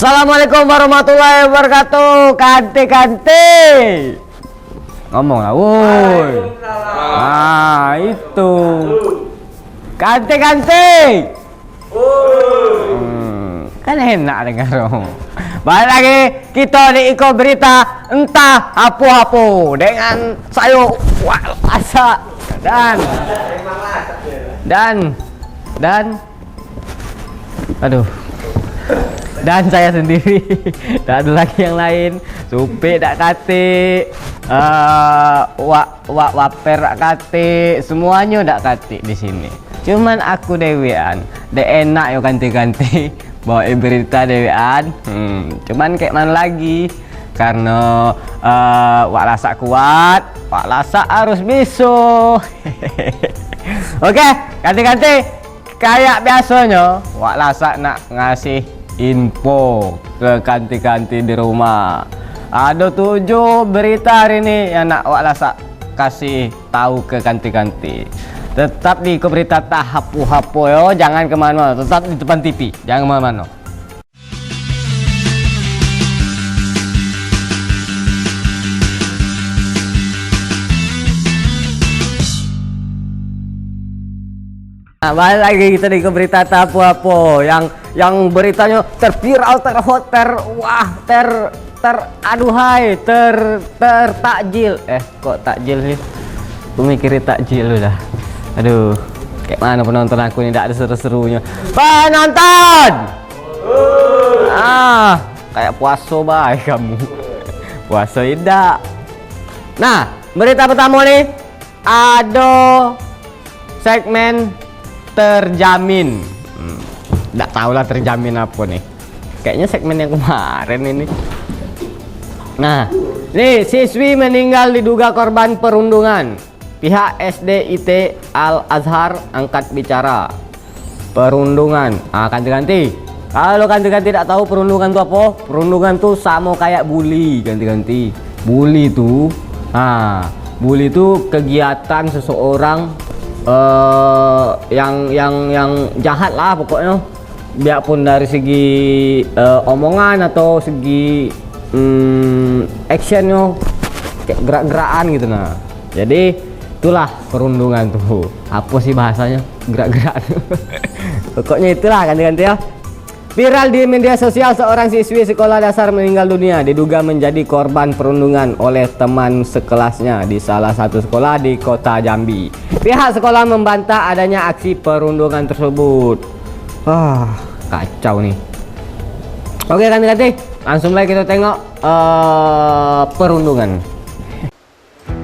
Assalamualaikum warahmatullahi wabarakatuh. Kante. Ngomong lah, woi. Ah, itu. Kante. Kan enak dengar dong. Balik lagi kita di Iko Berita entah apa-apa dengan saya Walasa dan saya sendiri. Tak ada lagi yang lain. Supik tak kate, waper tak kate, semuanya tak kate di sini. Cuman aku dewean, enak yo ganti-ganti bawa berita dewean. Cuman kayak mana lagi? Karena wak lasak kuat, wak lasak harus bisu. Oke, ganti-ganti. Kayak biasanya, wak lasak nak ngasih info ke kanti-kanti di rumah. Ada 7 berita hari ini yang nak wak lasak kasih tahu ke kanti-kanti. Tetap di berita tak hapu-hapu yo, jangan kemana-mana, tetap di depan TV, jangan kemana-mana. Nah, balik lagi kita di berita tak hapu-hapu yang beritanya terviral, tertakjil. Kok takjil sih? Aku mikirin takjil udah. Aduh, kayak mana penonton aku ini, tidak ada seru-serunya. Penonton! Kayak puasa baik kamu. Puasa tidak. Nah, berita pertama nih ada segmen terjamin. Nggak tahu lah terjamin apa nih. Kayaknya segmen yang kemarin ini. Nah, nih siswi meninggal diduga korban perundungan. Pihak SDIT Al-Azhar angkat bicara perundungan. Ganti-ganti. Kalau ganti-ganti tidak tahu perundungan itu apa? Perundungan tuh sama kayak bully. Ganti-ganti. Bully itu, bully itu kegiatan seseorang yang jahat lah pokoknya. Biarpun dari segi omongan atau segi actionnya kayak gerak-gerakan gitu. Nah, jadi itulah perundungan tuh. Apa sih bahasanya? Gerak-gerak. Pokoknya itulah, ganti-ganti ya. Viral di media sosial, seorang siswi sekolah dasar meninggal dunia diduga menjadi korban perundungan oleh teman sekelasnya di salah satu sekolah di kota Jambi. Pihak sekolah membantah adanya aksi perundungan tersebut. Kacau nih. Oke, ganti-ganti. Langsung lagi kita tengok perundungan.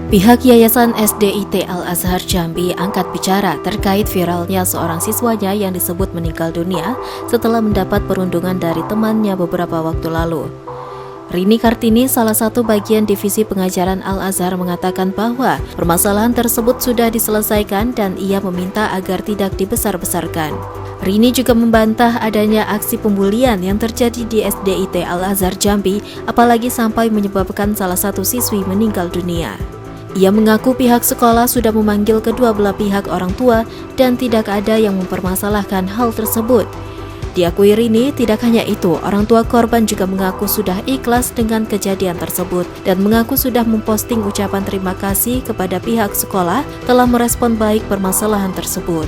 Pihak Yayasan SDIT Al-Azhar Jambi angkat bicara terkait viralnya seorang siswanya yang disebut meninggal dunia setelah mendapat perundungan dari temannya beberapa waktu lalu. Rini Kartini, salah satu bagian divisi pengajaran Al-Azhar, mengatakan bahwa permasalahan tersebut sudah diselesaikan dan ia meminta agar tidak dibesar-besarkan. Rini juga membantah adanya aksi pembulian yang terjadi di SDIT Al-Azhar Jambi, apalagi sampai menyebabkan salah satu siswi meninggal dunia. Ia mengaku pihak sekolah sudah memanggil kedua belah pihak orang tua dan tidak ada yang mempermasalahkan hal tersebut. Diakui Rini, tidak hanya itu, orang tua korban juga mengaku sudah ikhlas dengan kejadian tersebut dan mengaku sudah memposting ucapan terima kasih kepada pihak sekolah telah merespon baik permasalahan tersebut.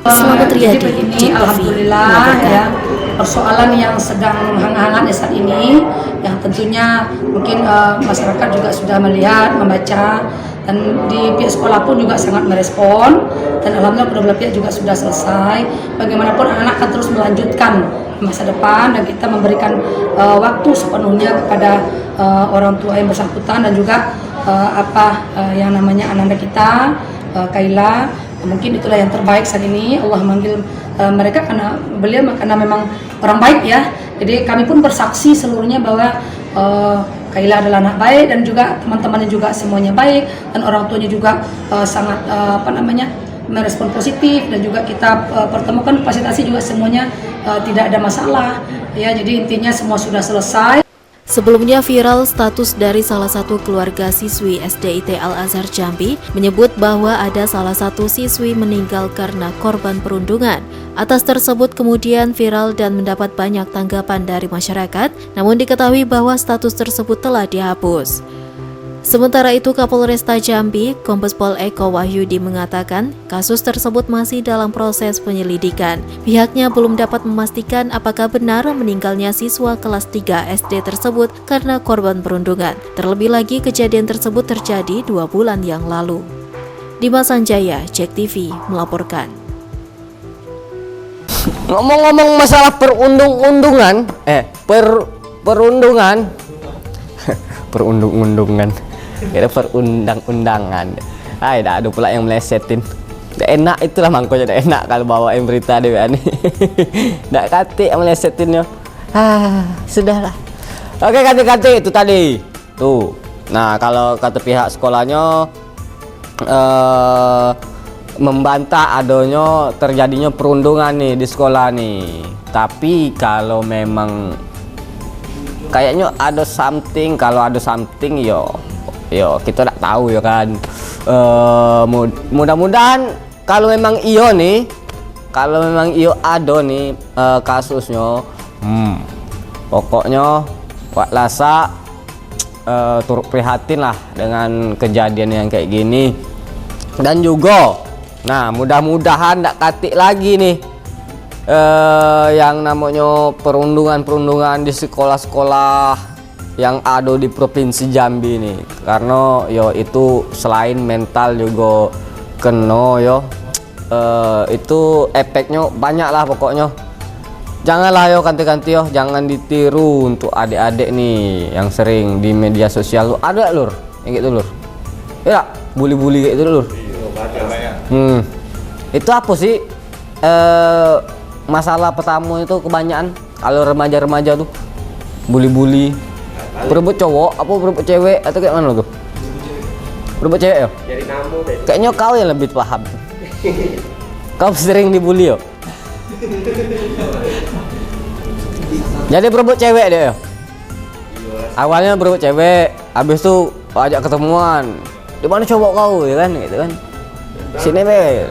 Selamat Riyadi, ini alhamdulillah ya, persoalan yang sedang hangat-hangat saat ini yang tentunya mungkin masyarakat juga sudah melihat, membaca, dan di pihak sekolah pun juga sangat merespon, dan alhamdulillah kedua belah pihak juga sudah selesai. Bagaimanapun anak-anak akan terus melanjutkan masa depan dan kita memberikan waktu sepenuhnya kepada orang tua yang bersangkutan dan juga yang namanya ananda kita, Kaila. Mungkin itulah yang terbaik saat ini. Allah manggil mereka karena beliau memang orang baik ya. Jadi kami pun bersaksi seluruhnya bahwa Kaila adalah anak baik dan juga teman-temannya juga semuanya baik dan orang tuanya juga sangat merespon positif, dan juga kita pertemukan fasilitasi juga semuanya tidak ada masalah ya. Jadi intinya semua sudah selesai. Sebelumnya viral status dari salah satu keluarga siswi SDIT Al-Azhar Jambi menyebut bahwa ada salah satu siswi meninggal karena korban perundungan. Atas tersebut kemudian viral dan mendapat banyak tanggapan dari masyarakat, namun diketahui bahwa status tersebut telah dihapus. Sementara itu, Kapolresta Jambi, Kombes Pol Eko Wahyudi mengatakan kasus tersebut masih dalam proses penyelidikan. Pihaknya belum dapat memastikan apakah benar meninggalnya siswa kelas 3 SD tersebut karena korban perundungan. Terlebih lagi kejadian tersebut terjadi 2 bulan yang lalu. Dimas Sanjaya, JEK TV melaporkan. Ngomong-ngomong masalah perundungan, kira perundang-undangan. Dah ada pula yang melesetin. Dah enak itulah mangkonya, dah enak kalau bawain berita dia ni. Dak katik yang melesetinnya. Sudahlah. Oke, katik-katik itu tadi. Tuh. Nah, kalau kata pihak sekolahnya membantah adanya terjadinya perundungan nih di sekolah nih. Tapi kalau memang kayaknya ada something, kalau ada something yo kita tak tahu ya kan. Mudah-mudahan kalau memang ada nih kasusnya, pokoknya Wak Lasa turut prihatin lah dengan kejadian yang kayak gini. Dan juga nah mudah-mudahan tak katik lagi nih yang namanya perundungan di sekolah-sekolah yang ada di Provinsi Jambi nih, karena itu selain mental juga kena itu efeknya banyak lah pokoknya. Janganlah ganti-ganti jangan ditiru untuk adik-adik nih yang sering di media sosial. Ada lur yang gitu lur, ya bully-bully kayak gitu lur. Itu apa sih masalah pertama itu kebanyakan kalau remaja-remaja tuh bully-bully, berebut cowok apa berebut cewek atau kayak mana tuh? Berebut cewek ya? Kayaknya kau yang lebih paham. Kau sering dibully ya? Jadi berebut cewek deh ya? Awalnya berebut cewek, habis itu ajak ketemuan. Di mana cowok kau ya kan gitu kan? Sini be.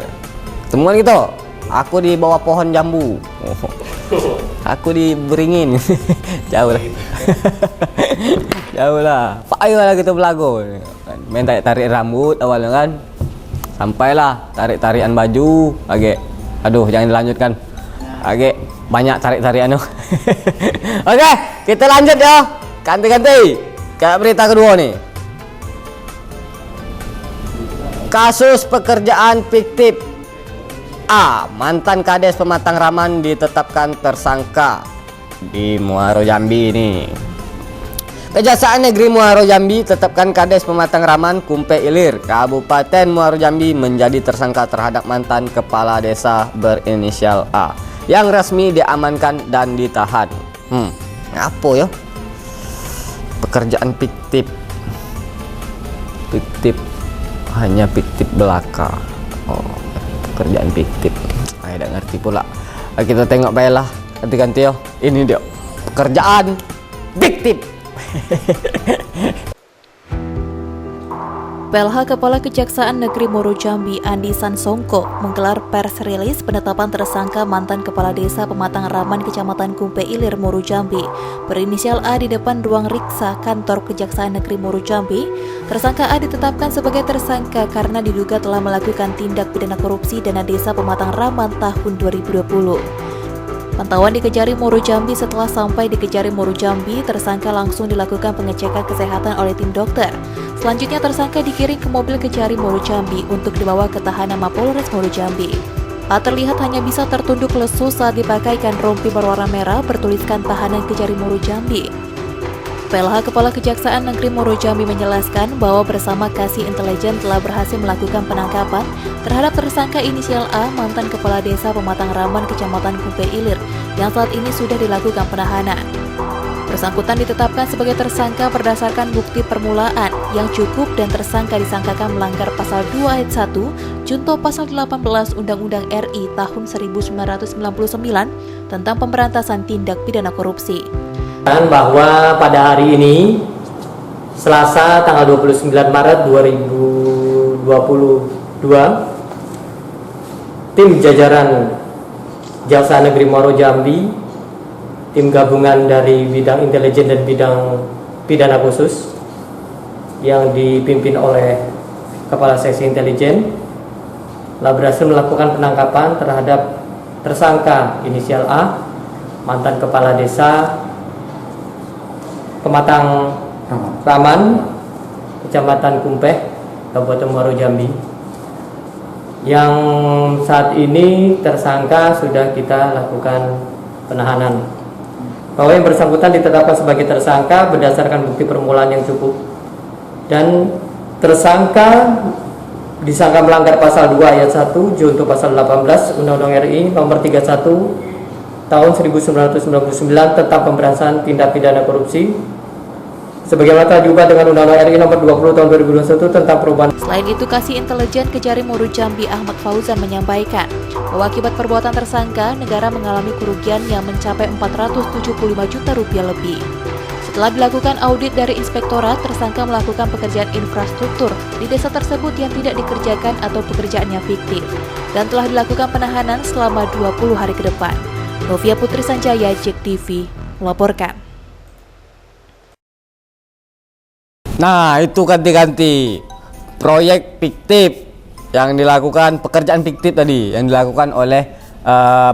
Ketemuan gitu. Aku di bawah pohon jambu. Aku di beringin. Jauh lah. Jauh lah. Ayolah kita belago. Main tarik rambut awalnya kan. Sampailah tarik-tarikan baju. Aduh jangan dilanjutkan. Banyak tarik-tarikan. Oke, kita lanjut ya. Ganti-ganti. Kayak berita kedua nih. Kasus pekerjaan fiktif. Mantan Kades Pematang Raman ditetapkan tersangka di Muaro Jambi ini. Kejaksaan Negeri Muaro Jambi tetapkan Kades Pematang Raman Kumpe Ilir, Kabupaten Muaro Jambi menjadi tersangka terhadap mantan kepala desa berinisial A yang resmi diamankan dan ditahan. Apa ya? Pekerjaan fiktif. Hanya fiktif belaka. Pekerjaan fiktif. Tidak ngerti pula. Kita tengok baiklah. Ganti-ganti yo. Ini dia. Pekerjaan fiktif. PLH Kepala Kejaksaan Negeri Muaro Jambi Andi Sansongko menggelar pers rilis penetapan tersangka mantan Kepala Desa Pematang Raman Kecamatan Kumpe Ilir Muaro Jambi berinisial A di depan ruang riksa kantor Kejaksaan Negeri Muaro Jambi. Tersangka A ditetapkan sebagai tersangka karena diduga telah melakukan tindak pidana korupsi dana desa Pematang Raman tahun 2020. Pantauan di Kejari Muaro Jambi. Setelah sampai di Kejari Muaro Jambi, tersangka langsung dilakukan pengecekan kesehatan oleh tim dokter. Selanjutnya tersangka dikirim ke mobil Kejari Muaro Jambi untuk dibawa ke tahanan Mapolres Muaro Jambi. A terlihat hanya bisa tertunduk lesu saat dipakaikan rompi berwarna merah bertuliskan tahanan Kejari Muaro Jambi. PLH Kepala Kejaksaan Negeri Muaro Jambi menjelaskan bahwa bersama Kasih Intelijen telah berhasil melakukan penangkapan terhadap tersangka inisial A mantan Kepala Desa Pematang Raman Kecamatan Kumpe Ilir yang saat ini sudah dilakukan penahanan. Bersangkutan ditetapkan sebagai tersangka berdasarkan bukti permulaan yang cukup dan tersangka disangkakan melanggar pasal 2 ayat 1 junto pasal 18 Undang-Undang RI tahun 1999 tentang pemberantasan tindak pidana korupsi. Dan bahwa pada hari ini Selasa tanggal 29 Maret 2022 tim jajaran Jaksa Negeri Muaro Jambi, tim gabungan dari bidang intelijen dan bidang pidana khusus yang dipimpin oleh Kepala Seksi Intelijen telah berhasil melakukan penangkapan terhadap tersangka inisial A, mantan Kepala Desa Pematang Raman, Kecamatan Kumpeh, Kabupaten Muaro Jambi, yang saat ini tersangka sudah kita lakukan penahanan. Bahwa yang bersangkutan ditetapkan sebagai tersangka berdasarkan bukti permulaan yang cukup, dan tersangka disangka melanggar pasal 2 ayat 1 junto pasal 18 Undang-Undang RI nomor 31 tahun 1999 tentang pemberantasan tindak pidana korupsi sebagaimana telah diubah dengan Undang-Undang RI nomor 20 tahun 2021 tentang perubahan. Selain itu, Kasih Intelijen Kejari Muaro Jambi Ahmad Fauzan menyampaikan bahwa akibat perbuatan tersangka, negara mengalami kerugian yang mencapai 475 juta rupiah lebih. Setelah dilakukan audit dari inspektorat, tersangka melakukan pekerjaan infrastruktur di desa tersebut yang tidak dikerjakan atau pekerjaannya fiktif, dan telah dilakukan penahanan selama 20 hari ke depan. Novia Putri Sanjaya, JEK TV, melaporkan. Nah, itu ganti-ganti proyek fiktif yang dilakukan, pekerjaan fiktif tadi yang dilakukan oleh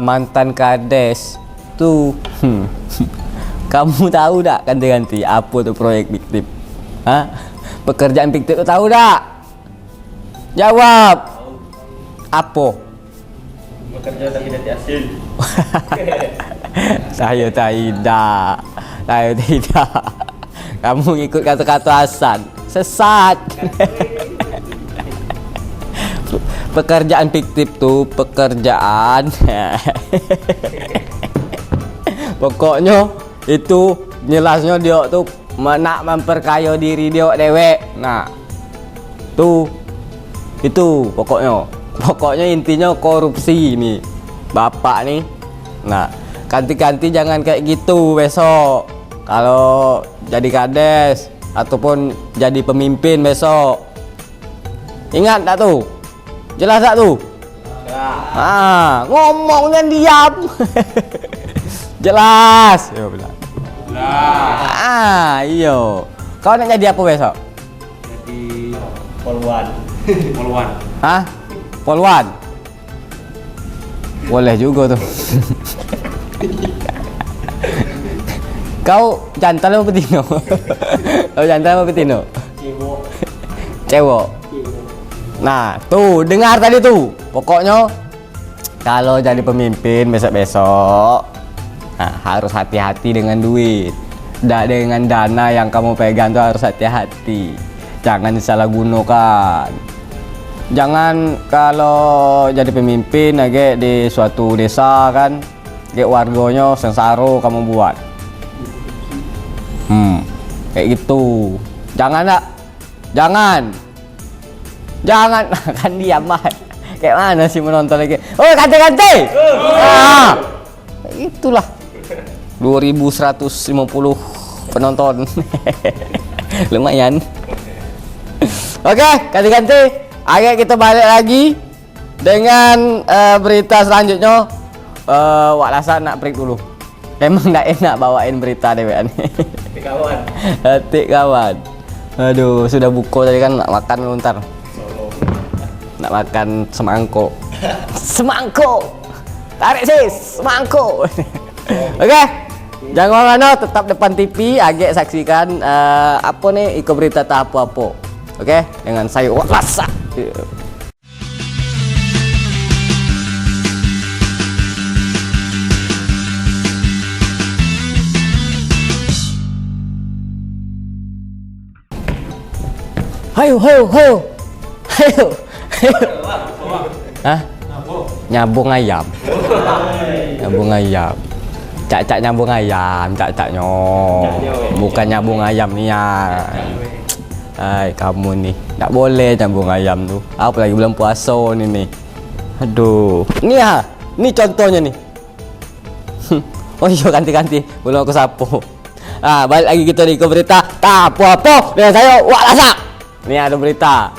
mantan Kades tuh. Kamu tahu tak ganti-ganti apa tuh proyek fiktif? Hah? Pekerjaan fiktif tuh tahu tak? Jawab. Apa? Bekerja tapi tidak hasil. Saya tidak. Saya tidak. Kamu ngikut kata-kata Hasan, sesat. Pekerjaan fiktif tuh pekerjaan. Pokoknya itu jelasnya dia tuh nak memperkaya diri dia dewek. Nah, tuh itu pokoknya intinya korupsi nih bapak nih. Nah, ganti-ganti jangan kayak gitu besok kalau jadi kades ataupun jadi pemimpin besok. Ingat tak tuh? Jelas tak tuh? Ah, ngomongnya diam. Jelas. Yo bilang. Iyo. Kau nak jadi apa besok? Jadi polwan. Polwan. Hah? Polwan? Boleh juga tuh. Kau jantan apa betina? Kau jantan apa betina? Cewek. Nah, tuh dengar tadi tuh. Pokoknya kalau jadi pemimpin besok-besok, nah, harus hati-hati dengan duit. Dengan dana yang kamu pegang tuh harus hati-hati. Jangan disalahgunakan. Jangan kalau jadi pemimpin lagi di suatu desa kan, kayak warganya sengsara kamu buat. Kayak gitu. Jangan nak. Jangan kan diam mah. Kayak mana sih menonton lagi? Oh, ganti-ganti. Ah. Itulah 2150 penonton. Lumayan. Oke, ganti-ganti. Ayo kita balik lagi dengan berita selanjutnya. Wak Lasan nak break dulu. Emang nggak enak bawain berita dewean. Kawan. Hati kawan. Aduh, sudah buko tadi kan nak makan ntar. Nak makan semangkuk. Semangkuk. Tarik sis, semangkuk. Oke. Jangan mana tetap depan TV agak saksikan apa nih iko berita tak apa-apa. Oke, dengan saya Wak Lasan. Hayo. Hah? Nyambung ayam. Nyambung ayam. Cak-cak nyambung ayam, cak-caknya. Bukan nyambung ayam nih ya. Hai, kamu nih. Tak boleh nyambung ayam tuh. Apalagi bulan puasa nih. Aduh. Nih ya. Nih contohnya nih. Oh iya ganti-ganti. Belum aku sapu. Nah, balik lagi kita nih ke berita. Apa dengan saya Wak Lasa. Nih ada berita.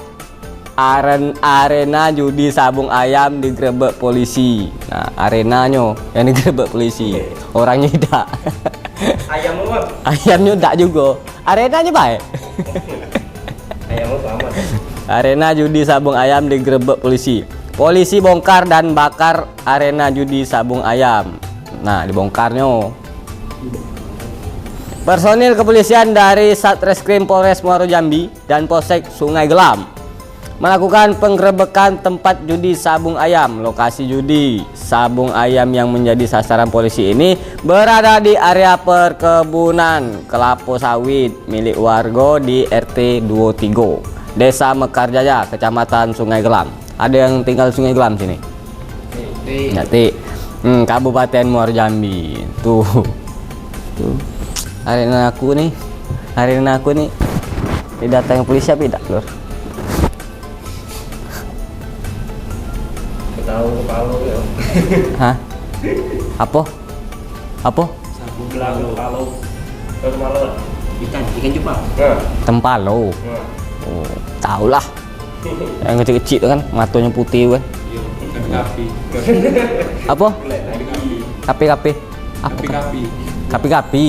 Arena judi sabung ayam digerebek polisi. Nah, arenanya yang digerebek polisi. Orangnya tidak. Ayam lu bang. Ayamnya tidak juga. Arenanya baik. Ayam lu selamat. Arena judi sabung ayam digerebek polisi. Polisi bongkar dan bakar arena judi sabung ayam. Nah, dibongkarnya. Personil kepolisian dari Satreskrim Polres Muaro Jambi dan Polsek Sungai Gelam melakukan penggerebekan tempat judi sabung ayam. Lokasi judi sabung ayam yang menjadi sasaran polisi ini berada di area perkebunan kelapa sawit milik warga di RT 23 Desa Mekarjaya, Kecamatan Sungai Gelam. Ada yang tinggal Sungai Gelam sini? Nanti Kabupaten Muaro Jambi. Tuh. Arena aku nih. Didatang polisi apa tidak, Lur? Tahu Palu ya. Hah? Apa? Sabun Palu. Tahu Palu? Ikan Jepang. Tempalo. Oh, tahu lah. Yang kecil-kecil itu kan, matanya putih kan. Apa? Kapi. Kapi.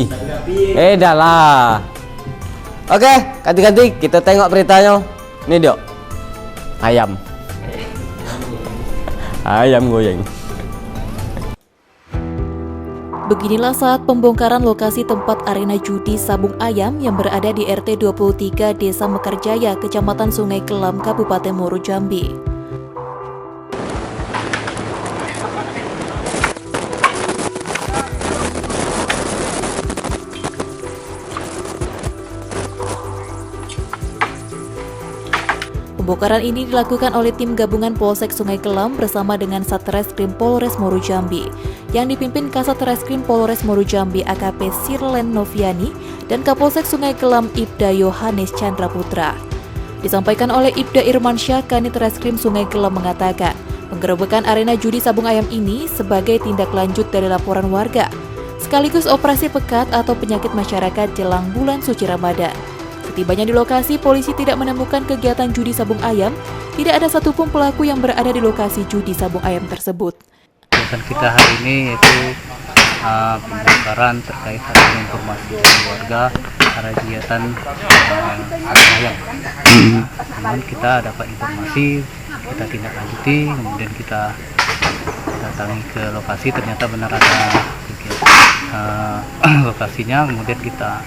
Dah lah. Oke, ganti-ganti kita tengok beritanya. Ini Dok. Ayam goyang. Beginilah saat pembongkaran lokasi tempat arena judi sabung ayam yang berada di RT 23 Desa Mekarjaya, Kecamatan Sungai Gelam, Kabupaten Muaro Jambi. Pembongkaran ini dilakukan oleh tim gabungan Polsek Sungai Gelam bersama dengan Satreskrim Polres Muaro Jambi yang dipimpin Kasat Reskrim Polres Muaro Jambi AKP Sirlen Noviani dan Kapolsek Sungai Gelam Ibda Yohanes Chandra Putra. Disampaikan oleh Ibda Irmansyah, Kanit Reskrim Sungai Gelam mengatakan, penggerebekan arena judi sabung ayam ini sebagai tindak lanjut dari laporan warga, sekaligus operasi pekat atau penyakit masyarakat jelang bulan suci Ramadan. Setibanya di lokasi, polisi tidak menemukan kegiatan judi sabung ayam. Tidak ada satupun pelaku yang berada di lokasi judi sabung ayam tersebut. Kegiatan kita hari ini yaitu pembongkaran terkait dengan informasi dari warga ada kegiatan sabung ayam. Namun kita dapat informasi, kita tindak lanjuti, kemudian kita datangi ke lokasi, ternyata benar ada lokasinya, kemudian kita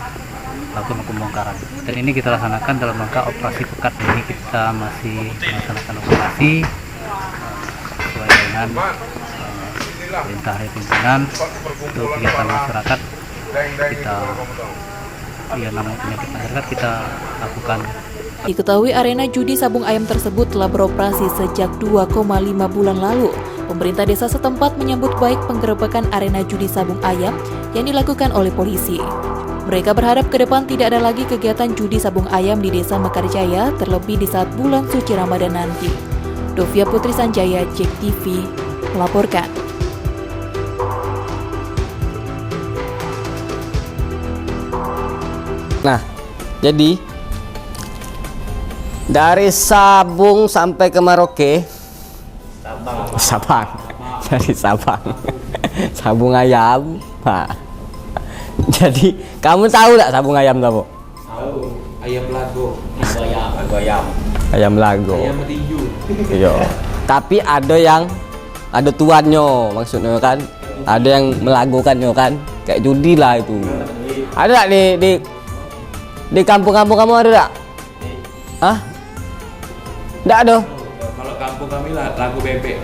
lakukan pembongkaran. Dan ini kita laksanakan dalam rangka operasi pekat. Ini kita masih melaksanakan operasi sesuai dengan perintah dari pimpinan untuk kegiatan masyarakat. Kita namanya penyakit masyarakat kita lakukan. Diketahui arena judi sabung ayam tersebut telah beroperasi sejak 2,5 bulan lalu. Pemerintah desa setempat menyambut baik penggerebekan arena judi sabung ayam yang dilakukan oleh polisi. Mereka berharap ke depan tidak ada lagi kegiatan judi sabung ayam di Desa Mekarjaya, terlebih di saat bulan suci Ramadan nanti. Dovia Putri Sanjaya, JEK TV, melaporkan. Nah, jadi dari Sabung sampai ke Merauke, Sabang. Dari Sabang. Sabung ayam, Pak. Jadi kamu tahu tak sabung ayam apa? Tahu. Ayam lago. Lago ayam. Ayam lago. Ayam tinju. Iya. Tapi ada tuannya maksudnya kan. Ada yang melagokannya kan. Kayak judi lah itu. Ada tak di kampung-kampung kamu ada tak? Hah? Enggak ada. Kalau kampung kami lagu bebek.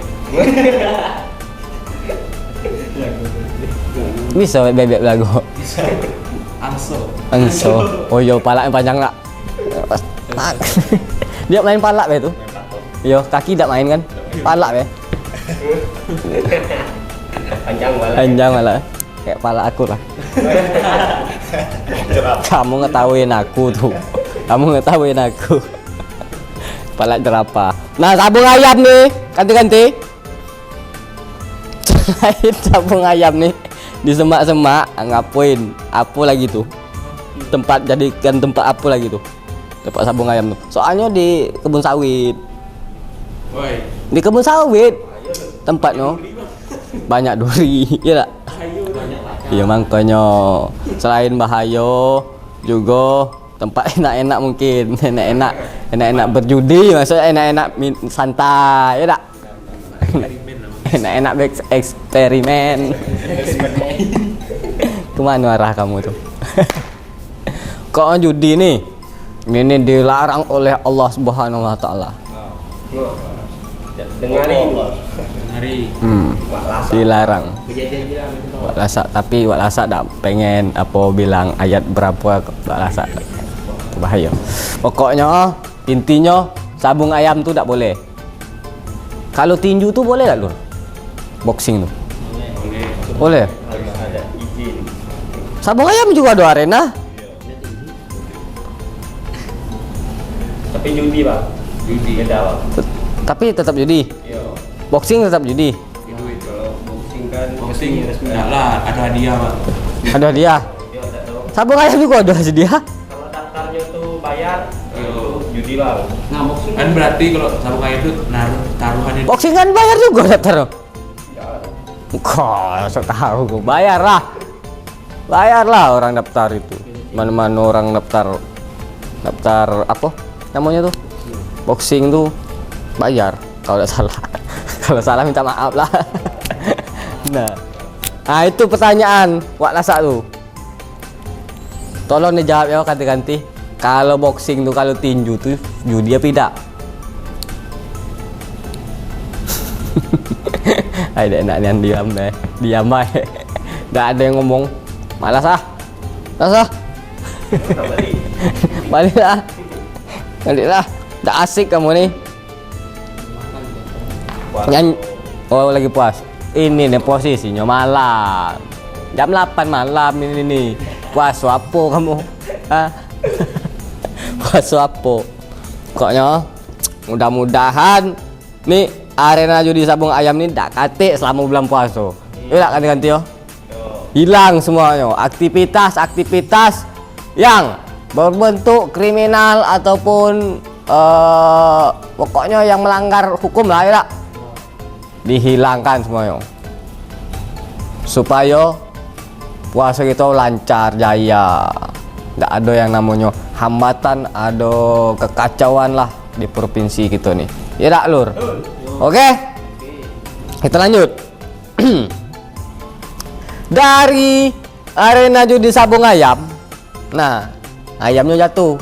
Bisa bebek lago. Bisa. Angso. Oh iya, palaknya panjang lah. Dia main palak be itu. Iya, kaki tidak main kan? Palak be. Panjang malah. Kayak palak aku lah. Kamu ngetahuin aku tuh. Palak jerapah. Nah, sabung ayam nih. Ganti-ganti. Selain sabung ayam nih di semak-semak ngapain? Apa lagi tuh? tempat jadikan tempat apa lagi tuh? Tempat sabung ayam tuh. Soalnya di kebun sawit. Woi. Di kebun sawit tempatnya banyak duri, ya tak? Iya makanya selain bahaya juga tempat enak-enak mungkin, enak-enak berjudi, maksudnya enak-enak santai, ya tak? Enak-enak eksperimen. Kemana arah kamu tuh? Kok judi nih? Ini dilarang oleh Allah Subhanahu wa taala. Hari. Dilarang. Wak Lasak, tapi Wak Lasak tak pengen apa bilang ayat berapa Wak Lasak. Bahaya. Pokoknya intinya sabung ayam tu tak boleh. Kalau tinju tu boleh tak Lur? Boxing tu. Boleh. Sabung ayam juga ada arena. Tapi judi Pak. Judi beda Pak. Tapi tetap judi. Iya. Boxing tetap judi. Duit kalau boxing kan Boxing enggak lah, ada hadiah, Pak. Ada dia. Iya, tak tahu. Sabung ayam juga ada dia. Kalau daftarnya tuh bayar, itu judi Pak. Nah, boxing kan berarti kalau sabung ayam itu naruh taruhannya. Boxing kan bayar juga daftar. Kok saya tahu bayarlah. Bayarlah orang daftar itu. Mana-mana orang daftar apa namanya tuh? Boxing tuh bayar kalau tidak salah. Kalau salah minta maaf lah. Nah, itu pertanyaan Wak Lasak tuh. Tolong dijawab ya ganti-ganti. Kalau boxing tuh, kalau tinju tuh judi apa tidak? Ada enak yang diam bae. Nggak ada yang ngomong. Malas ah. Baliklah. Nggak asik kamu nih. Oh lagi puas. Ini nih posisinya malam. Jam 8 malam ini nih. Puas apa kamu? Hah? Puas apa? Pokoknya mudah-mudahan nih arena judi sabung ayam ini tak katik selama bulan puasa. Iya tak ganti-ganti yo. Hilang semuanya. Aktivitas yang berbentuk kriminal ataupun pokoknya yang melanggar hukum lah ya. Dihilangkan semuanya. Supaya puasa kita lancar jaya. Nggak ada yang namanya hambatan, ada kekacauan lah di provinsi kita nih. Ya tak Lur? Oke. Kita lanjut. Dari arena judi sabung ayam. Nah, ayamnya jatuh.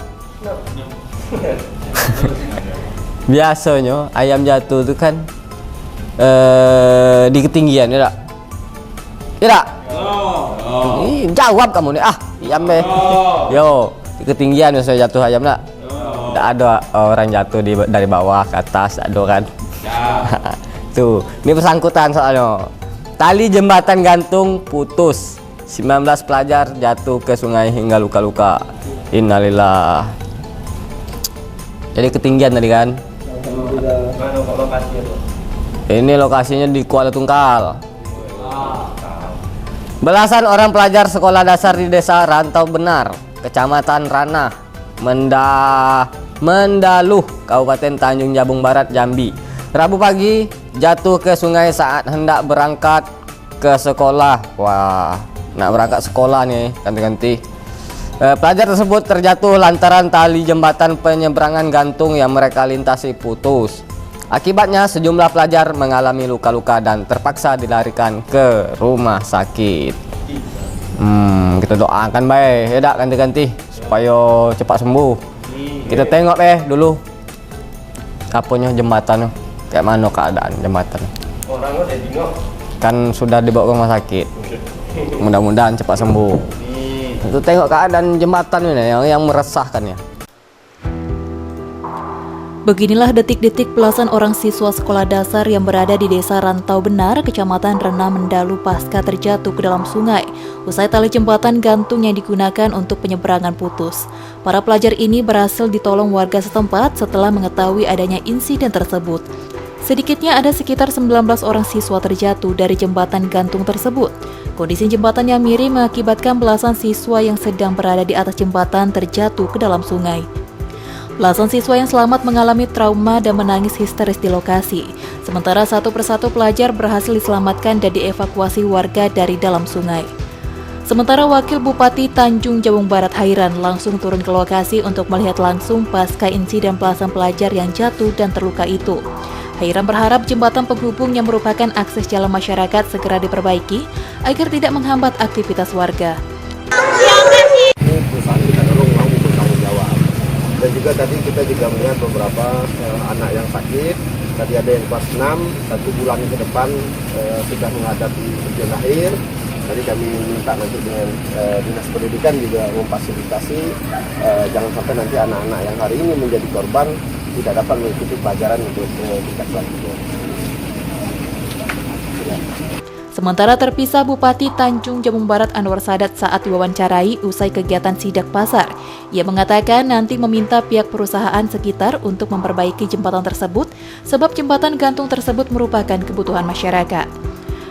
Biasanya ayam jatuh itu kan di ketinggian ya tak? Ya tak? Jawab kamu nih ayam deh. Yo, di ketinggian biasanya jatuh ayam tak? Tidak ada orang jatuh dari bawah ke atas, ada kan? Tuh, ini bersangkutan soalnya. Tali jembatan gantung putus. 19 pelajar jatuh ke sungai hingga luka-luka. Innalillah. Jadi ketinggian tadi kan? Mana kok lokasinya tuh? Ini lokasinya di Kuala Tungkal. Belasan orang pelajar sekolah dasar di Desa Rantau Benar, Kecamatan Ranah, Mendaluh, Kabupaten Tanjung Jabung Barat, Jambi, Rabu pagi jatuh ke sungai saat hendak berangkat ke sekolah. Wah, nak berangkat sekolah nih, ganti-ganti. Pelajar tersebut terjatuh lantaran tali jembatan penyeberangan gantung yang mereka lintasi putus. Akibatnya sejumlah pelajar mengalami luka-luka dan terpaksa dilarikan ke rumah sakit. Kita doakan baik, ya dak ganti-ganti supaya cepat sembuh. Kita tengok dulu apanya jembatannya, kayak mana keadaan jembatan. Orangnya udah tengok. Kan sudah dibawa ke rumah sakit. Mudah-mudahan cepat sembuh. Itu tengok keadaan jembatan ini yang meresahkan ya. Beginilah detik-detik belasan orang siswa sekolah dasar yang berada di Desa Rantau Benar, Kecamatan Ranah, Mendalu pasca terjatuh ke dalam sungai usai tali jembatan gantung yang digunakan untuk penyeberangan putus. Para pelajar ini berhasil ditolong warga setempat setelah mengetahui adanya insiden tersebut. Sedikitnya ada sekitar 19 orang siswa terjatuh dari jembatan gantung tersebut. Kondisi jembatan yang miring mengakibatkan belasan siswa yang sedang berada di atas jembatan terjatuh ke dalam sungai. Belasan siswa yang selamat mengalami trauma dan menangis histeris di lokasi. Sementara satu persatu pelajar berhasil diselamatkan dan dievakuasi warga dari dalam sungai. Sementara Wakil Bupati Tanjung Jabung Barat Hairan langsung turun ke lokasi untuk melihat langsung pasca insiden belasan pelajar yang jatuh dan terluka itu. Hairan berharap jembatan penghubung yang merupakan akses jalan masyarakat segera diperbaiki agar tidak menghambat aktivitas warga. Ini perusahaan kita dorong mau bertanggung jawab. Dan juga tadi kita juga melihat beberapa anak yang sakit. Tadi ada yang kelas 6, 1 bulan ke depan sudah menghadapi ujian akhir. Tadi kami minta nanti dengan Dinas Pendidikan juga memfasilitasi jangan sampai nanti anak-anak yang hari ini menjadi korban tidak dapat mengikuti pelajaran untuk tingkat selanjutnya. Sementara terpisah Bupati Tanjung Jabung Barat Anwar Sadat saat diwawancarai usai kegiatan sidak pasar. Ia mengatakan nanti meminta pihak perusahaan sekitar untuk memperbaiki jembatan tersebut sebab jembatan gantung tersebut merupakan kebutuhan masyarakat.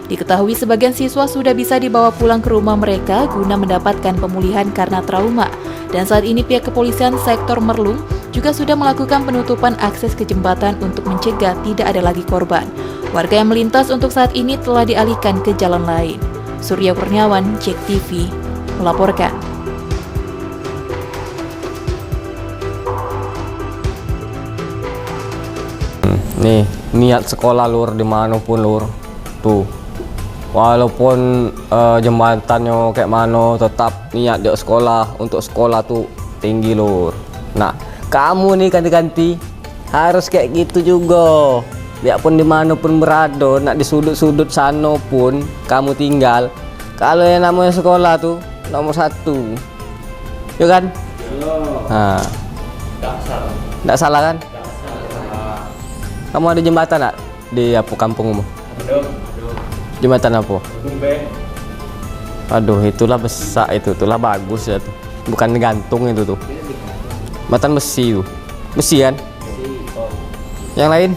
Diketahui sebagian siswa sudah bisa dibawa pulang ke rumah mereka guna mendapatkan pemulihan karena trauma. Dan saat ini pihak kepolisian sektor Merlung juga sudah melakukan penutupan akses ke jembatan untuk mencegah tidak ada lagi korban. Warga yang melintas untuk saat ini telah dialihkan ke jalan lain. Surya Kurniawan, JEK TV, melaporkan. Nih, niat sekolah lur dimanapun lur. Tuh. Walaupun jembatannya kayak mana, tetap niat di sekolah untuk sekolah tuh tinggi lur. Nah, kamu nih ganti-ganti harus kayak gitu juga. Biarpun dimanapun berada, nak di sudut-sudut sana pun kamu tinggal. Kalau yang namanya sekolah tuh nomor 1, ya kan? Nah, nggak salah kan? Kamu ada jembatan nggak di apa kampungmu? Jembatan apa? Aduh, itulah besar itulah bagus ya tuh. Bukan gantung itu tuh. Jembatan besi tuh. Besi kan? Yang lain?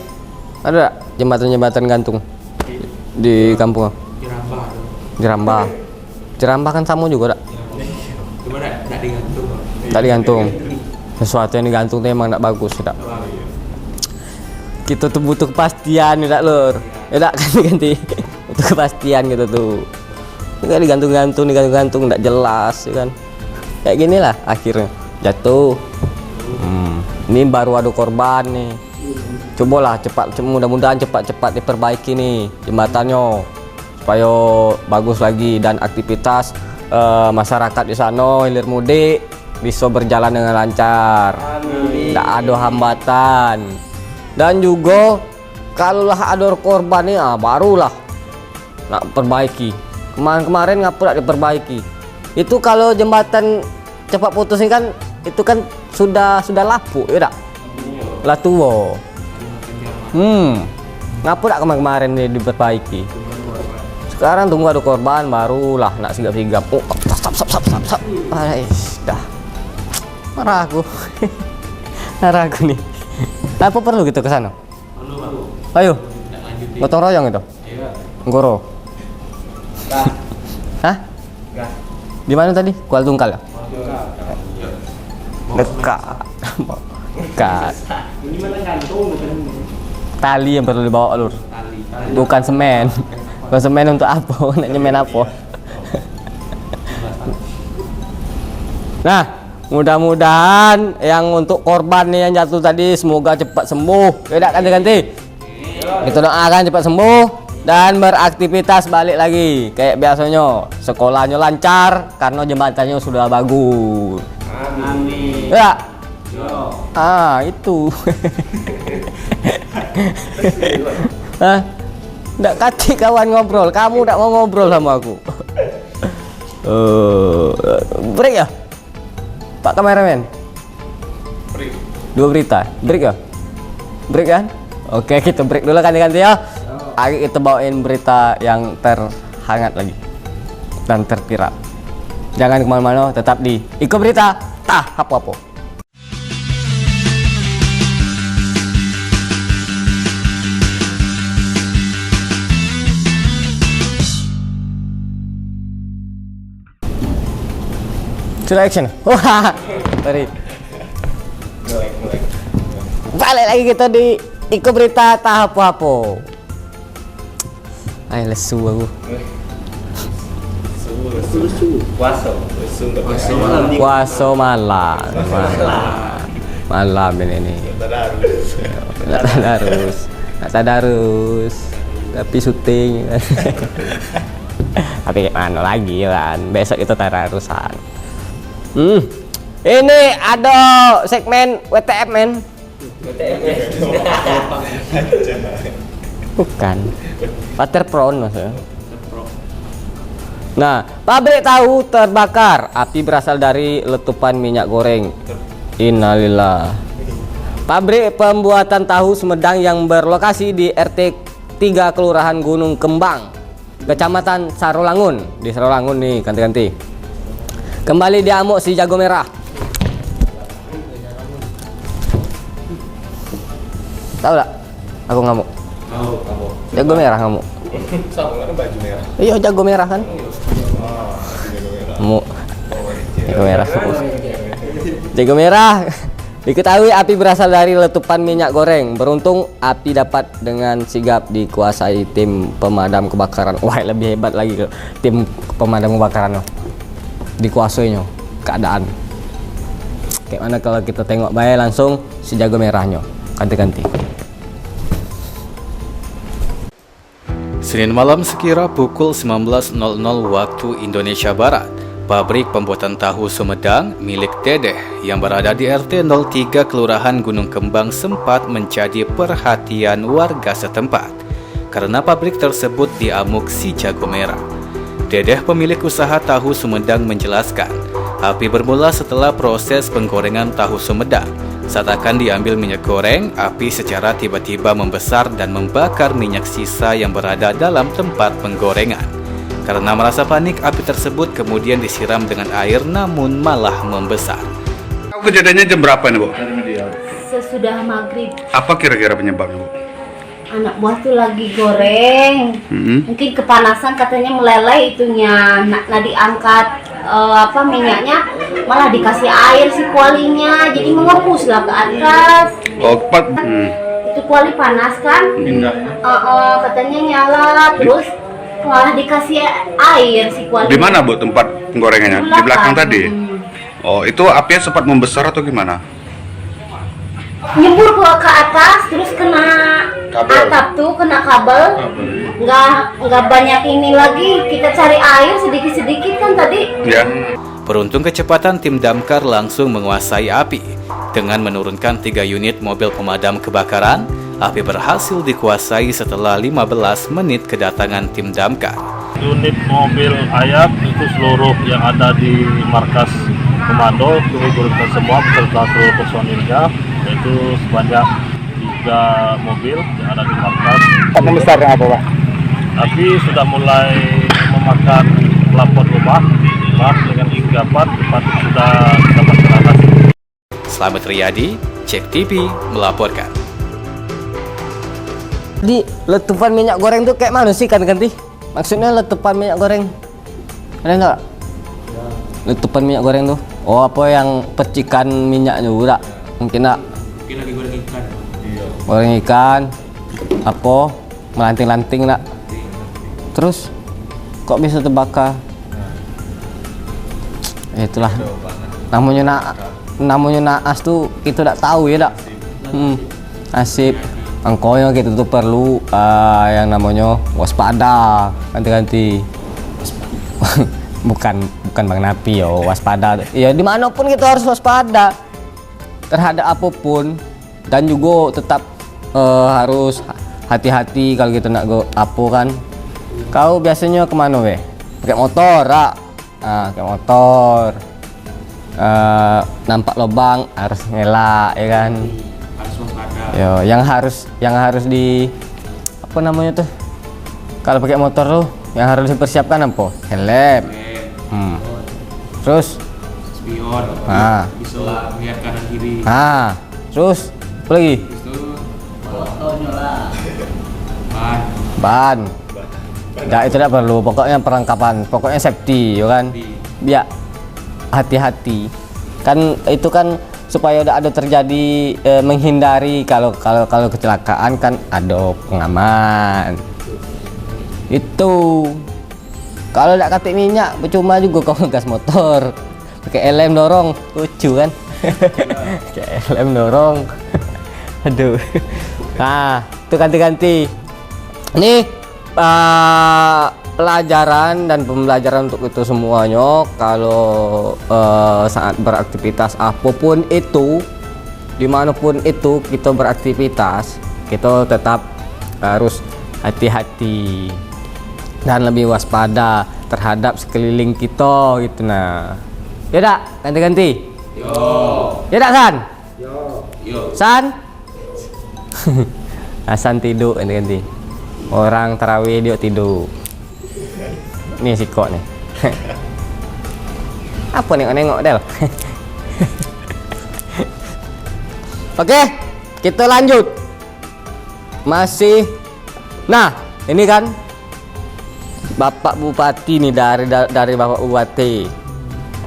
Ada gak jembatan-jembatan gantung di kampung? Jerambah. Jerambah kan sama juga tak? Cuma tak digantung. Tak digantung. Sesuatu yang digantung tuh emang tak bagus tak? Kita tuh butuh kepastian ya tak lur? Ya tak ganti-ganti. Butuh kepastian gitu tuh. Enggak digantung enggak jelas ya kan. Kayak gini lah akhirnya jatuh. Ini baru ada korban nih. Cobalah mudah-mudahan cepat diperbaiki nih jembatannya supaya bagus lagi dan aktivitas masyarakat di sana hilir mudik bisa berjalan dengan lancar. Tidak ada hambatan. Dan juga kalaulah ada korban nih barulah nak perbaiki. Kemarin ngapa nak diperbaiki? Itu kalau jembatan cepat putus ini kan itu kan sudah lapuk ya tak? Lah tua. Ngapa tak kemarin ini diperbaiki? Sekarang tunggu ada korban barulah nak sigap-sigap. Oh, stop. Dah. Marah aku. Marah aku nih. Apa perlu gitu ke sana? Ayo. Gotong royong itu. Goro. Hah? Di mana tadi? Kuala Tungkal. Dekat. Tali yang perlu dibawa lur. Bukan semen. Bukan semen untuk apa? Nak nyemen apa? Nah, mudah-mudahan yang untuk korban nih yang jatuh tadi semoga cepat sembuh. Tidak ganti-ganti. Kita doakan cepat sembuh dan beraktivitas balik lagi kayak biasanya. Sekolahnya lancar karena jembatannya sudah bagus. Amin. Ya. Itu. Nggak kati kawan ngobrol, kamu nggak mau ngobrol sama aku. Break ya, Pak kameramen. Break. 2 berita, break ya, break kan? Oke, kita break dulu ganti-ganti ya. Ayo kita bawain berita yang terhangat lagi dan terviral. Jangan kemana-mana, tetap di Iko Berita. Apa-apa. Sudah action. Wah, sorry. Balik lagi kita di Iko Berita tahap apa? Ay, lesu aku. Puasa malam ini. Nggak tadarus. Tapi syuting. Tapi kayak mana lagi kan? Besok itu tadarusan. Ini ada segmen WTF men. Bukan. Waterpron maksudnya. Nah, pabrik tahu terbakar. Api berasal dari letupan minyak goreng. Innalillah. Pabrik pembuatan tahu Sumedang yang berlokasi di RT 3 Kelurahan Gunung Kembang, Kecamatan Sarolangun. Di Sarolangun nih, ganti-ganti. Kembali diamuk si jago merah. Tahu tak? Aku ngamuk. Jago merah ngamuk. Sama baju merah. Iya, jago merah kan? Ngamuk. Jago merah. Jago merah. Diketahui api berasal dari letupan minyak goreng. Beruntung api dapat dengan sigap dikuasai tim pemadam kebakaran. Wah, lebih hebat lagi ke tim pemadam kebakaran. Dikuasainya keadaan. Kayak mana kalau kita tengok baik langsung si jago merahnya. Ganti-ganti. Senin malam sekira pukul 19.00 waktu Indonesia Barat, pabrik pembuatan tahu Sumedang milik Dedeh yang berada di RT 03 Kelurahan Gunung Kembang sempat menjadi perhatian warga setempat karena pabrik tersebut diamuk si jago merah. Dedeh pemilik usaha tahu Sumedang menjelaskan, api bermula setelah proses penggorengan tahu Sumedang. Saat akan diambil minyak goreng, api secara tiba-tiba membesar dan membakar minyak sisa yang berada dalam tempat penggorengan. Karena merasa panik, api tersebut kemudian disiram dengan air namun malah membesar. Kejadiannya jam berapa nih, Bu? Sesudah maghrib. Apa kira-kira penyebabnya, Bu? Anak buah tuh lagi goreng. Mungkin kepanasan katanya meleleh itunya. Nah diangkat minyaknya malah dikasih air si kualinya. Jadi mengepus lah ke atas. Oh, Itu kuali panas kan? Katanya nyala terus malah dikasih air si kuali. Di mana, Bu, tempat penggorengannya? Di belakang tadi. Oh, itu apinya sempat membesar atau gimana? Nyebur ke atas terus kena atap tuh, kena kabel. Nggak banyak ini lagi, kita cari air sedikit-sedikit kan tadi. Ya. Beruntung kecepatan tim damkar langsung menguasai api. Dengan menurunkan 3 unit mobil pemadam kebakaran, api berhasil dikuasai setelah 15 menit kedatangan tim damkar. Unit mobil Ayat itu seluruh yang ada di markas komando turut semua beserta seluruh personilnya, yaitu sebanyak 3 mobil yang ada di markas. Apa besarnya apa, Pak? Api sudah mulai memakan pelapon rumah dengan hinggapan cepat sudah dapat teratasi. Slamet Riyadi, Cek TV melaporkan. Di letupan minyak goreng tuh kayak mana sih ganti-ganti? Maksudnya letupan minyak goreng? Ada enggak? Letupan minyak goreng tuh? Oh, apa yang percikan minyaknya udah? Mungkin enggak? Mungkin lagi goreng ikan. Goreng ikan. Apa? Melanting-lanting enggak? Terus kok bisa terbakar? Itulah. Namanya naas tuh kita tidak tahu ya dak. Nasib. Angkonya kita tuh perlu yang namanya waspada, ganti-ganti. bukan Bang Napi yo, waspada. Ya dimanapun kita harus waspada terhadap apapun, dan juga tetap harus hati-hati kalau kita nak go apa kan. Kau biasanya kemana weh? Pakai motor, rak? Pakai motor. Nampak lubang harus ngelak ya kan. Yo, yang harus di apa namanya tuh? Kalau pakai motor tuh yang harus dipersiapkan apa? Helm. Terus Spion. Bisa lihat kanan kiri. Terus apa lagi? Ban. Enggak, itu tidak perlu. Pokoknya perlengkapan, pokoknya safety, ya kan? Biar hati-hati. Kan itu kan supaya udah ada terjadi menghindari kalau kecelakaan kan ada pengaman. Itu kalau tidak katik minyak percuma juga kau gas motor. Pakai lem dorong, lucu kan? Pakai lem dorong. Aduh. Nah, itu ganti-ganti. Nih pelajaran dan pembelajaran untuk itu semuanya. Kalau saat beraktivitas apapun itu, dimanapun itu kita beraktivitas, kita tetap harus hati-hati dan lebih waspada terhadap sekeliling kita gitu. Nah, ya dak, ganti-ganti. Ya dak San? San? Hasan tidur ganti-ganti. Orang tarawih dia tidur. Nih si kok nih. Apa nengok-nengok Del? Oke, kita lanjut. Masih. Nah, ini kan Bapak Bupati nih dari Bapak Bupati.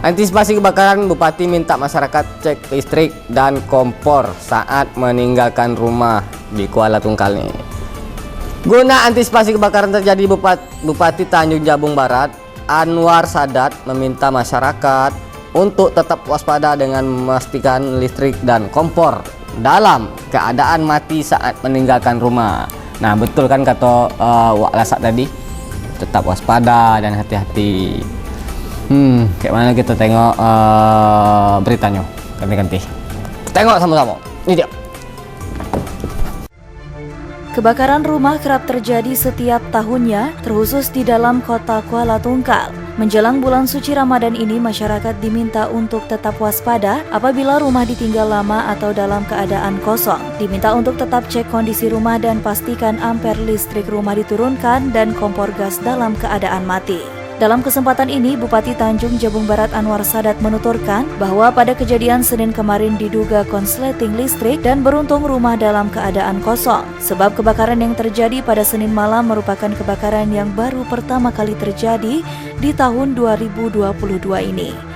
Antisipasi kebakaran, Bupati minta masyarakat cek listrik dan kompor saat meninggalkan rumah di Kuala Tungkal nih. Guna antisipasi kebakaran terjadi, Bupati Tanjung Jabung Barat Anwar Sadat meminta masyarakat untuk tetap waspada dengan memastikan listrik dan kompor dalam keadaan mati saat meninggalkan rumah. Nah, betul kan kata Wak Lasak tadi, tetap waspada dan hati-hati. Kayak mana kita tengok beritanya ganti-ganti. Tengok sama-sama. Ini dia. Kebakaran rumah kerap terjadi setiap tahunnya, terkhusus di dalam kota Kuala Tungkal. Menjelang bulan suci Ramadan ini, masyarakat diminta untuk tetap waspada apabila rumah ditinggal lama atau dalam keadaan kosong. Diminta untuk tetap cek kondisi rumah dan pastikan ampere listrik rumah diturunkan dan kompor gas dalam keadaan mati. Dalam kesempatan ini, Bupati Tanjung Jabung Barat Anwar Sadat menuturkan bahwa pada kejadian Senin kemarin diduga konsleting listrik dan beruntung rumah dalam keadaan kosong. Sebab kebakaran yang terjadi pada Senin malam merupakan kebakaran yang baru pertama kali terjadi di tahun 2022 ini.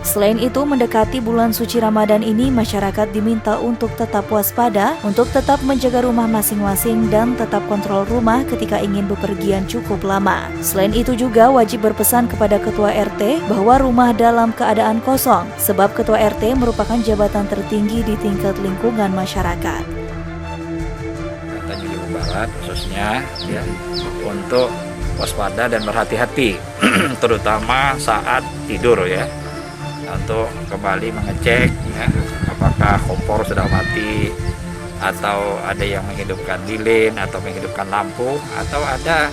Selain itu, mendekati bulan suci Ramadan ini, masyarakat diminta untuk tetap waspada, untuk tetap menjaga rumah masing-masing dan tetap kontrol rumah ketika ingin bepergian cukup lama. Selain itu juga wajib berpesan kepada Ketua RT bahwa rumah dalam keadaan kosong, sebab Ketua RT merupakan jabatan tertinggi di tingkat lingkungan masyarakat. Tanjung Jabung Barat khususnya ya, untuk waspada dan berhati-hati, terutama saat tidur ya. Untuk kembali mengecek ya, apakah kompor sudah mati atau ada yang menghidupkan lilin atau menghidupkan lampu atau ada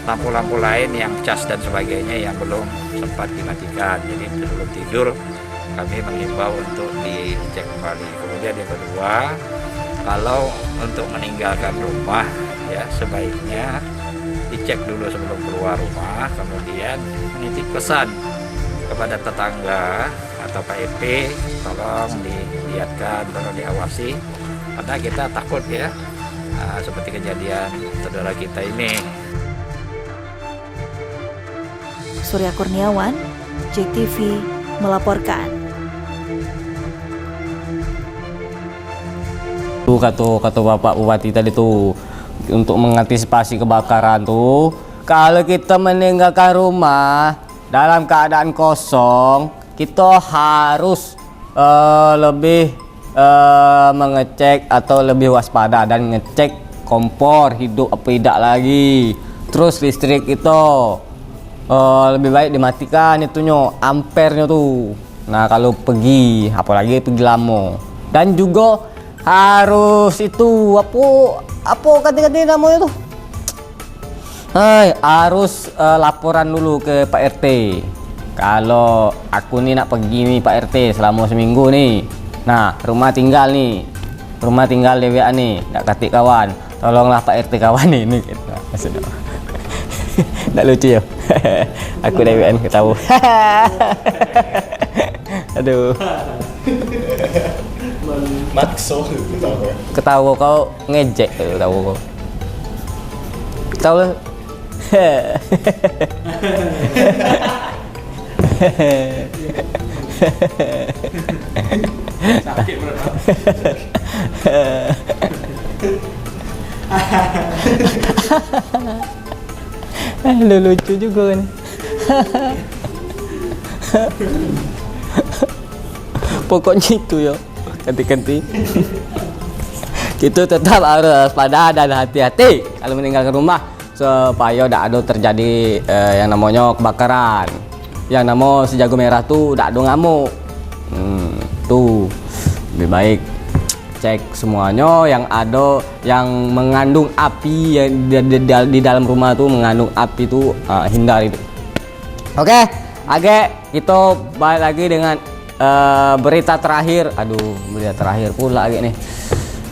lampu-lampu lain yang cas dan sebagainya yang belum sempat dimatikan. Jadi sebelum tidur kami mengimbau untuk dicek kembali. Kemudian yang kedua, kalau untuk meninggalkan rumah ya sebaiknya dicek dulu sebelum keluar rumah, kemudian menitip pesan kepada tetangga atau Pak RT, tolong dilihatkan, tolong diawasi, karena kita takut ya seperti kejadian saudara kita ini. Surya Kurniawan, JTV melaporkan. Kata Bapak Bupati tadi tuh, untuk mengantisipasi kebakaran tuh, kalau kita meninggalkan rumah dalam keadaan kosong, kita harus lebih mengecek atau lebih waspada dan ngecek kompor hidup apa tidak lagi. Terus listrik itu lebih baik dimatikan itunya, ampernya tuh. Nah, kalau pergi, apalagi pergi lama. Dan juga harus itu apa kata-kata namanya tuh? Harus laporan dulu ke Pak RT. Kalau aku nih nak pergi nih Pak RT selama seminggu nih. Nah, rumah tinggal DWA nih, nak katik kawan. Tolonglah Pak RT kawan nih. Maksudnya. Nggak lucu ya? Aku DWA ketahu. Aduh. Makso Ketawa kau ngejek ketawa kau. Tahu lah. Sakit bro. Lu lucu juga kan. Pokoknya itu ya, ganti-ganti. Itu tetap harus waspada dan hati-hati kalau meninggalkan rumah supaya tidak ada terjadi yang namanya kebakaran. Yang namanya si jago merah tuh tidak ada ngamuk. Tuh lebih baik cek semuanya yang ada yang mengandung api yang di dalam rumah tuh mengandung api tuh hindari itu. Oke, kita balik lagi dengan berita terakhir. Aduh, berita terakhir pula lagi nih.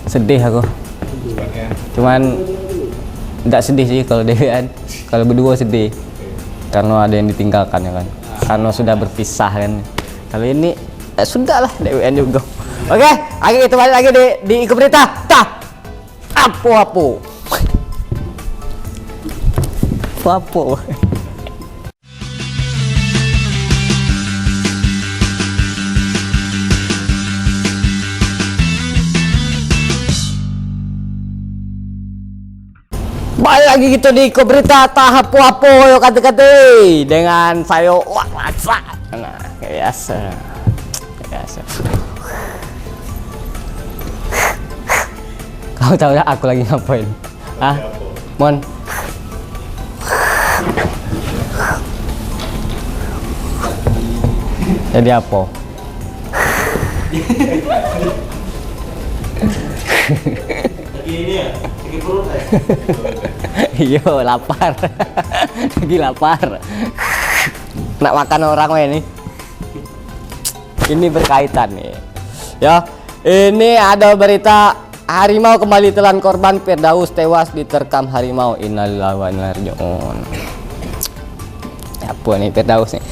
Sedih aku. Cuman tidak sedih sih kalau Dewan. Kalau berdua sedih. Karena ada yang ditinggalkan ya kan. Karena sudah berpisah kan. Kalau ini sudahlah Dewan juga. Oke, kita balik lagi di Iko Berita. Apo. Balik lagi gitu di Iko Berita tahap apa yo kata-kata dengan saya Waksa. Nah, biasa. Kau tahu tak aku lagi ngapain? Mon. Jadi apa? Lagi ini ya, lagi perut ya. Iya, lapar. Lagi lapar. Nak makan orang ini. Ini berkaitan nih. Ya, ini ada berita harimau kembali telan korban. Firdaus tewas diterkam harimau. Innalillahi wa inna ilaihi raji'un. Apa nih Firdaus nih?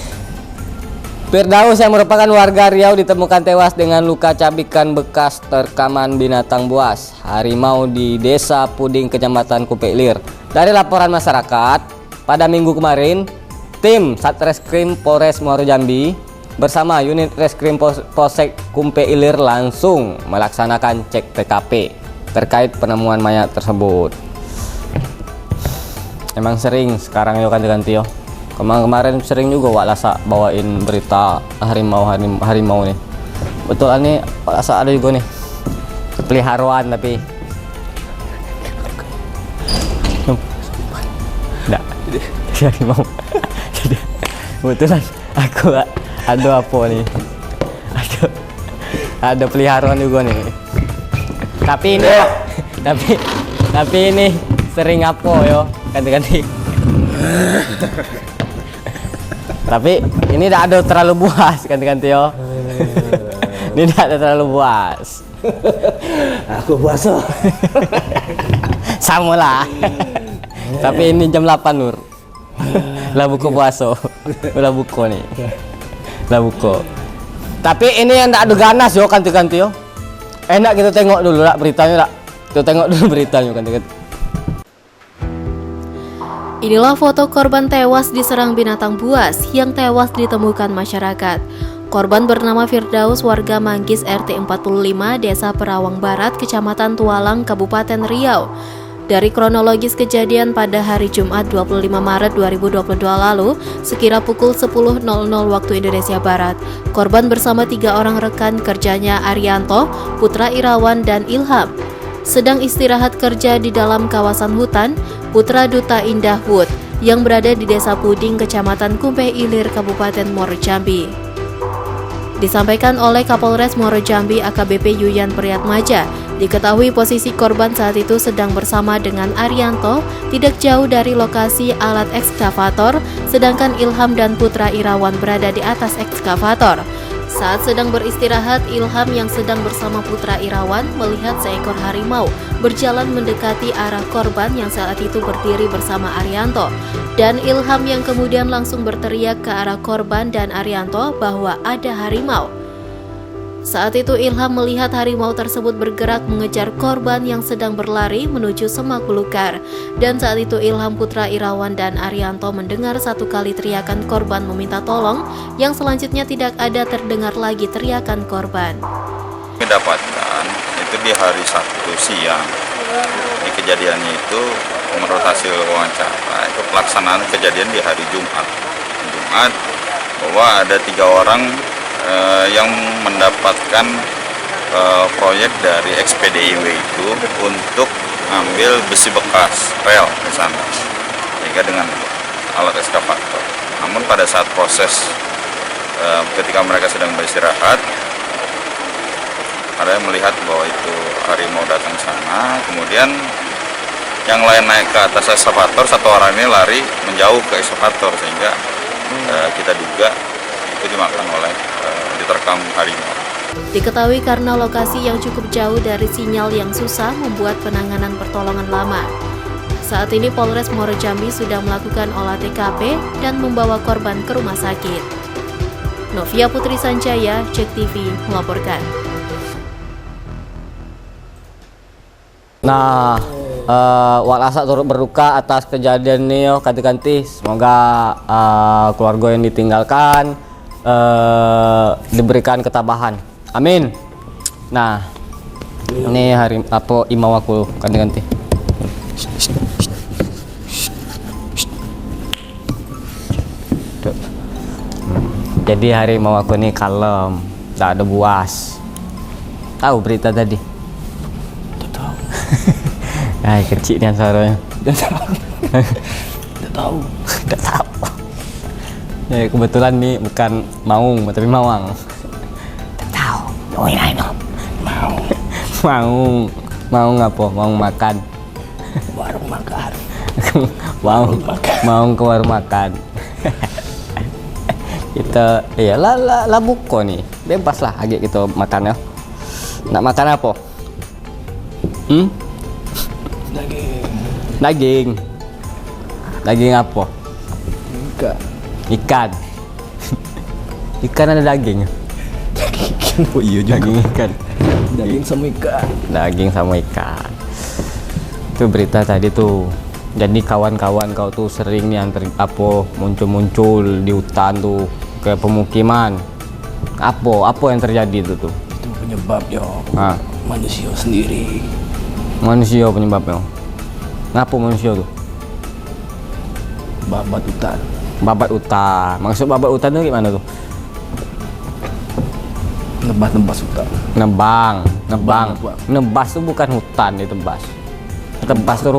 Firdaus yang merupakan warga Riau ditemukan tewas dengan luka cabikan bekas terkaman binatang buas harimau di Desa Puding, Kecamatan Kumpe Ilir. Dari laporan masyarakat, pada minggu kemarin, tim Satreskrim Polres Muaro Jambi bersama unit Reskrim Polsek Kumpe Ilir langsung melaksanakan cek TKP terkait penemuan mayat tersebut. Emang sering sekarang yo ganti-ganti yo. Kemarin sering juga Wak Lasa bawain berita harimau nih. Betul nih Wak Lasa ada juga nih peliharaan tapi enggak harimau. Kebetulan aku ada apa nih? Ada peliharaan juga nih. Tapi ini sering apa yo ganti-ganti. Tapi ini tidak ada terlalu buas ganti-ganti yo. Ini tidak ada terlalu buas. Aku puasa. Sama lah. Tapi ini jam 8 Nur. Lah buka puasa. Udah buka nih. Lah buka. Tapi ini yang tidak ada ganas yo ganti-ganti yo. Enak kita tengok dulu lah beritanya lah. Kita tengok dulu beritanya ganti-ganti. Inilah foto korban tewas diserang binatang buas yang tewas ditemukan masyarakat. Korban bernama Firdaus, warga Manggis RT 45, Desa Perawang Barat, Kecamatan Tualang, Kabupaten Riau. Dari kronologis kejadian pada hari Jumat 25 Maret 2022 lalu, sekira pukul 10.00 waktu Indonesia Barat, korban bersama 3 orang rekan kerjanya Arianto, Putra Irawan, dan Ilham sedang istirahat kerja di dalam kawasan hutan Putra Duta Indah Wood yang berada di Desa Puding, Kecamatan Kumpe Ilir, Kabupaten Muaro Jambi. Disampaikan oleh Kapolres Muaro Jambi AKBP Yuyan Priyatmaja, diketahui posisi korban saat itu sedang bersama dengan Arianto tidak jauh dari lokasi alat ekskavator, sedangkan Ilham dan Putra Irawan berada di atas ekskavator. Saat sedang beristirahat, Ilham yang sedang bersama Putra Irawan melihat seekor harimau berjalan mendekati arah korban yang saat itu berdiri bersama Arianto. Dan Ilham yang kemudian langsung berteriak ke arah korban dan Arianto bahwa ada harimau. Saat itu Ilham melihat harimau tersebut bergerak mengejar korban yang sedang berlari menuju semak belukar. Dan saat itu Ilham, Putra Irawan, dan Arianto mendengar satu kali teriakan korban meminta tolong, yang selanjutnya tidak ada terdengar lagi teriakan korban. Dapatkan itu di hari Sabtu siang. Di kejadiannya itu menurut hasil wawancara itu pelaksanaan kejadian di hari Jumat bahwa ada 3 orang yang mendapatkan proyek dari XPDIW itu untuk ambil besi bekas rel di sana, sehingga dengan alat eskavator. Namun pada saat proses ketika mereka sedang beristirahat, ada yang melihat bahwa itu harimau datang ke sana, kemudian yang lain naik ke atas eskavator, 1 orang ini lari menjauh ke eskavator, sehingga kita duga itu dimakan oleh diterkam harimau. Diketahui karena lokasi yang cukup jauh dari sinyal yang susah membuat penanganan pertolongan lama. Saat ini Polres Muaro Jambi sudah melakukan olah TKP dan membawa korban ke rumah sakit. Novia Putri Sanjaya, Cek TV melaporkan. Nah, walasa turut berduka atas kejadian ini, kanti-kanti. Semoga keluarga yang ditinggalkan diberikan ketabahan. Amin. Nah, ini hari apa imau aku kanti-kanti. Jadi harimau aku ini kalem, tak ada buas. Tahu berita tadi? Tahu. Ay, kecil nih suaranya. Tidak tahu. Tidak tahu. Ya, kebetulan nih bukan maung tapi mawang. Tidak tahu. Mau apa? Mau makan. Warung makan. mau ke warung makan. Kita ya lah buko nih. Bebas lah agak kita makan ya. Nak makan apa? Daging apa? Ikan. Ikan ada daging. Oh iya juga. Daging sama ikan. Itu berita tadi tuh. Jadi kawan-kawan kau tuh sering nih muncul di hutan tuh ke pemukiman. Apa yang terjadi itu tuh? Itu penyebabnya manusia sendiri. Manusia penyebabnya. Ngapa manusia tuh? Babat hutan. Babat hutan. Maksud babat hutan itu gimana tuh? Nebas hutan. Nebas tuh bukan hutan, ditebas. Tebas tuh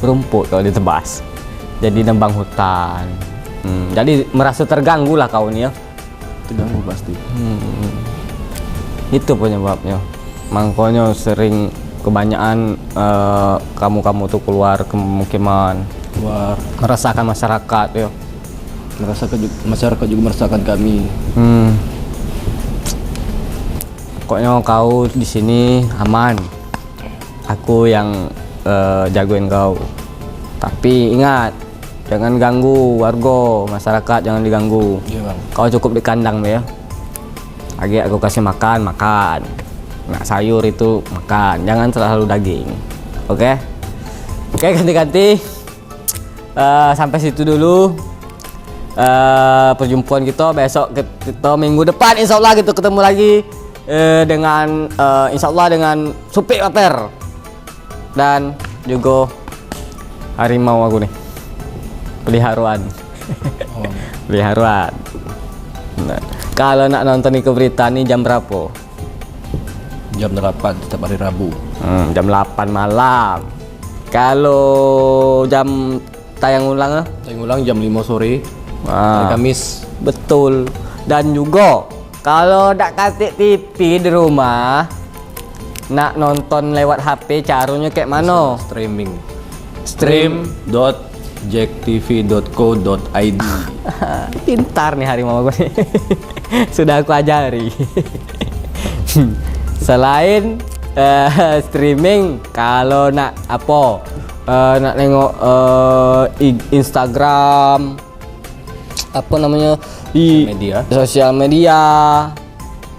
rumput kalau ditebas. Jadi nembang hutan. Jadi merasa terganggu lah kau nih ya. Terganggu pasti. Itu penyebabnya. Makanya sering kebanyakan kamu tuh keluar ke pemukiman. Merasakan masyarakat ya. Masyarakat juga merasakan kami. Pokoknya kau di sini aman. Aku yang jagoin kau. Tapi ingat, jangan ganggu warga, masyarakat jangan diganggu. Iya, Bang. Kau cukup di kandang ya. Lagi aku kasih makan. Nak sayur itu makan, jangan terlalu daging. Oke, ganti-ganti. Sampai situ dulu perjumpaan kita. Besok kita minggu depan insya Allah kita ketemu lagi dengan insya Allah dengan Supik Paper dan juga harimau aku nih, peliharaan. Nah, kalau nak nonton ke berita nih jam berapa? Jam 8 setiap hari Rabu. Jam 8 malam. Kalau jam tayang ulang jam 5 sore hari Kamis. Betul. Dan juga kalau nak katik TV di rumah, nak nonton lewat HP, caranya kayak mana? stream.jacktv.co.id. Pintar nih harimau gue nih. Sudah aku ajari. Selain streaming, kalau nak nak nengok Instagram, sosial media,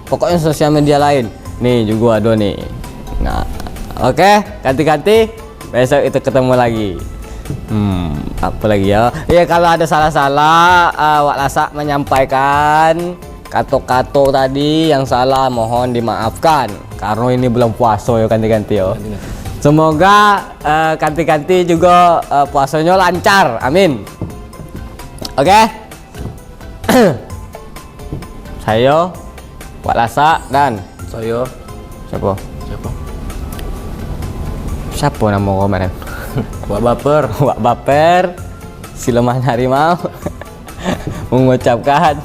pokoknya sosial media lain. Nih juga ada nih. Nah, oke, ganti-ganti. Besok itu ketemu lagi. Apa lagi ya? Ya kalau ada salah-salah, Wak Lasa menyampaikan kato-kato tadi yang salah mohon dimaafkan. Karena ini belum puasa ya ganti-ganti ya. Semoga ganti-ganti juga puasanya lancar. Amin. Oke. Saya Wak Lasa dan Saya siapa nama kemarin? Wak Baper. Wak Baper Siluman Harimau mengucapkan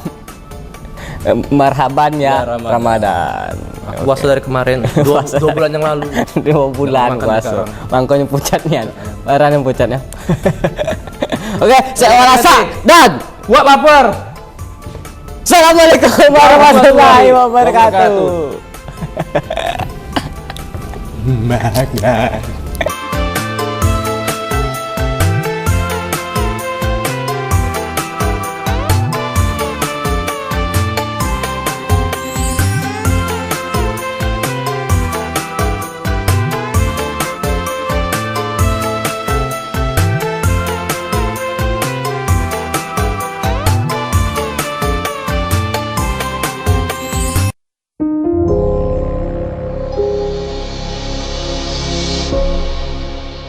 marhaban ya Ramadan. Puasa dari kemarin, dua bulan yang lalu. 2 bulan puasa. Mangkonya pucatnya, barang yang pucatnya. Oke, saya Wak Lasa dan Wak Baper. Assalamualaikum warahmatullahi wabarakatuh.